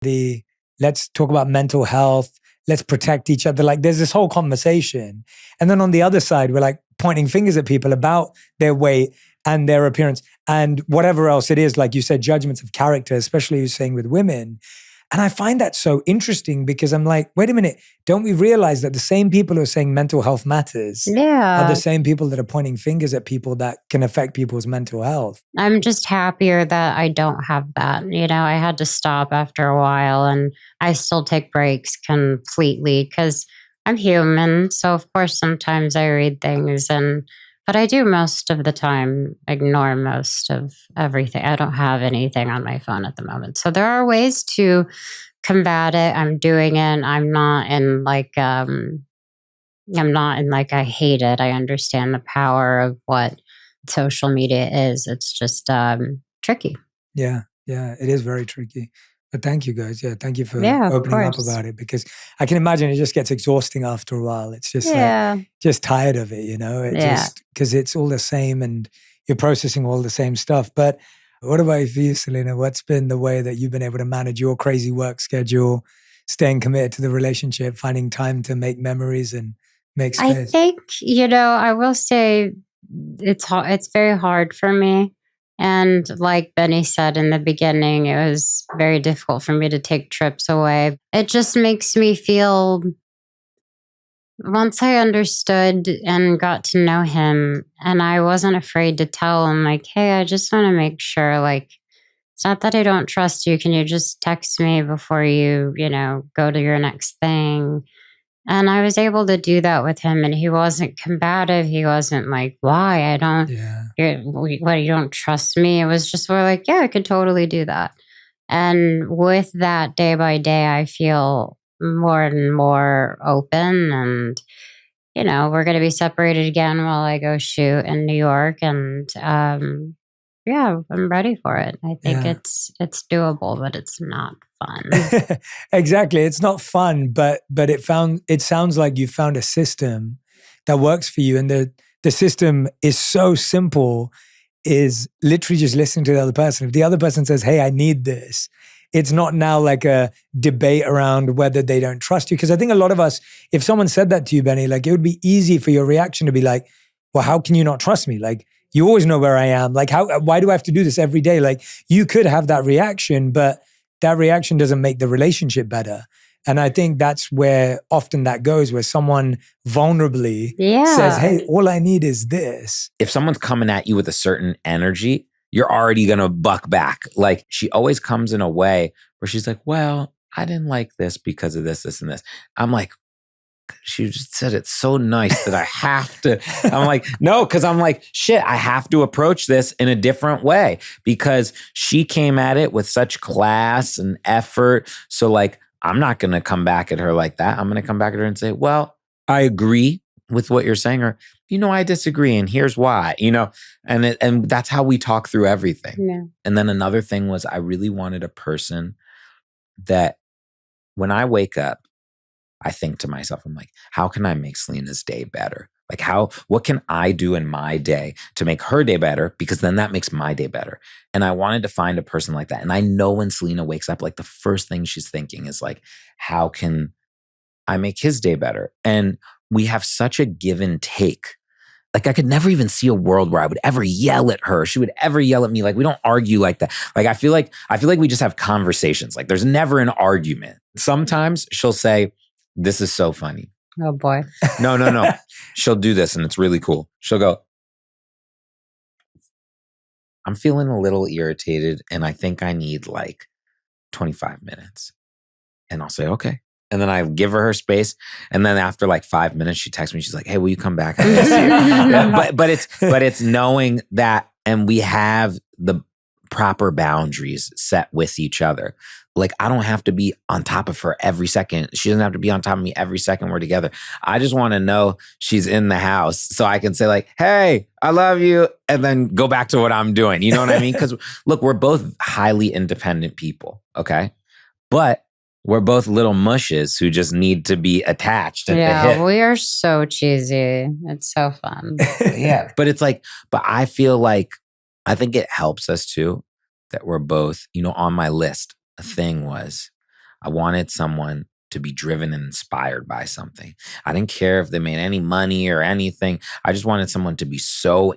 the let's talk about mental health, let's protect each other. Like there's this whole conversation. And then on the other side, we're like pointing fingers at people about their weight and their appearance and whatever else it is, like you said, judgments of character, especially you're saying with women. And I find that so interesting because I'm like, wait a minute, don't we realize that the same people who are saying mental health matters are the same people that are pointing fingers at people that can affect people's mental health? I'm just happier that I don't have that. I had to stop after a while, and I still take breaks completely because I'm human. So of course, sometimes I read things but I do most of the time ignore most of everything. I don't have anything on my phone at the moment. So there are ways to combat it. I'm doing it. I'm not in like I hate it. I understand the power of what social media is. It's just tricky. Yeah, it is very tricky. But thank you guys. Yeah, thank you for Yeah, opening up about it because I can imagine it just gets exhausting after a while. It's just like, just tired of it, just because it's all the same and you're processing all the same stuff. But what about for you, Selena? What's been the way that you've been able to manage your crazy work schedule, staying committed to the relationship, finding time to make memories and make space? I think, I will say it's very hard for me. And like Benny said in the beginning, it was very difficult for me to take trips away. It just makes me feel, once I understood and got to know him, and I wasn't afraid to tell him, like, hey, I just want to make sure, like, it's not that I don't trust you. Can you just text me before you, go to your next thing? And I was able to do that with him, and he wasn't combative. He wasn't like, why? You don't trust me. It was just more like, yeah, I could totally do that. And with that, day by day, I feel more and more open. And, we're going to be separated again while I go shoot in New York. And I'm ready for it. I think it's doable, but it's not fun. Exactly. It's not fun, but it sounds like you found a system that works for you. And the system is so simple, is literally just listening to the other person. If the other person says, hey, I need this, it's not now like a debate around whether they don't trust you. Because I think a lot of us, if someone said that to you, Benny, like it would be easy for your reaction to be like, well, how can you not trust me? Like, you always know where I am. Like, why do I have to do this every day? Like, you could have that reaction, but that reaction doesn't make the relationship better. And I think that's where often that goes, where someone vulnerably says, hey, all I need is this. If someone's coming at you with a certain energy, you're already going to buck back. Like, she always comes in a way where she's like, well, I didn't like this because of this, this, and this. I'm like, she just said it's so nice that I have to. I'm like, no, because I'm like, shit, I have to approach this in a different way because she came at it with such class and effort. So like, I'm not going to come back at her like that. I'm going to come back at her and say, well, I agree with what you're saying, or, I disagree and here's why, and that's how we talk through everything. Yeah. And then another thing was I really wanted a person that when I wake up, I think to myself, I'm like, how can I make Selena's day better? Like what can I do in my day to make her day better? Because then that makes my day better. And I wanted to find a person like that. And I know when Selena wakes up, like the first thing she's thinking is like, how can I make his day better? And we have such a give and take. Like I could never even see a world where I would ever yell at her. She would ever yell at me. Like we don't argue like that. Like I feel like we just have conversations. Like there's never an argument. Sometimes she'll say, this is so funny. Oh boy. No. She'll do this and it's really cool. She'll go, I'm feeling a little irritated and I think I need like 25 minutes. And I'll say, okay. And then I give her space. And then after like 5 minutes, she texts me. She's like, hey, will you come back? I miss you. Yeah, but it's knowing that, and we have the proper boundaries set with each other. Like I don't have to be on top of her every second. She doesn't have to be on top of me every second we're together. I just want to know she's in the house so I can say like, hey, I love you. And then go back to what I'm doing. You know what I mean? Because look, we're both highly independent people. Okay. But we're both little mushes who just need to be attached at the hip. We are so cheesy. It's so fun. Yeah. But it's like, I feel like, I think it helps us too that we're both, on my list, a thing was, I wanted someone to be driven and inspired by something. I didn't care if they made any money or anything. I just wanted someone to be so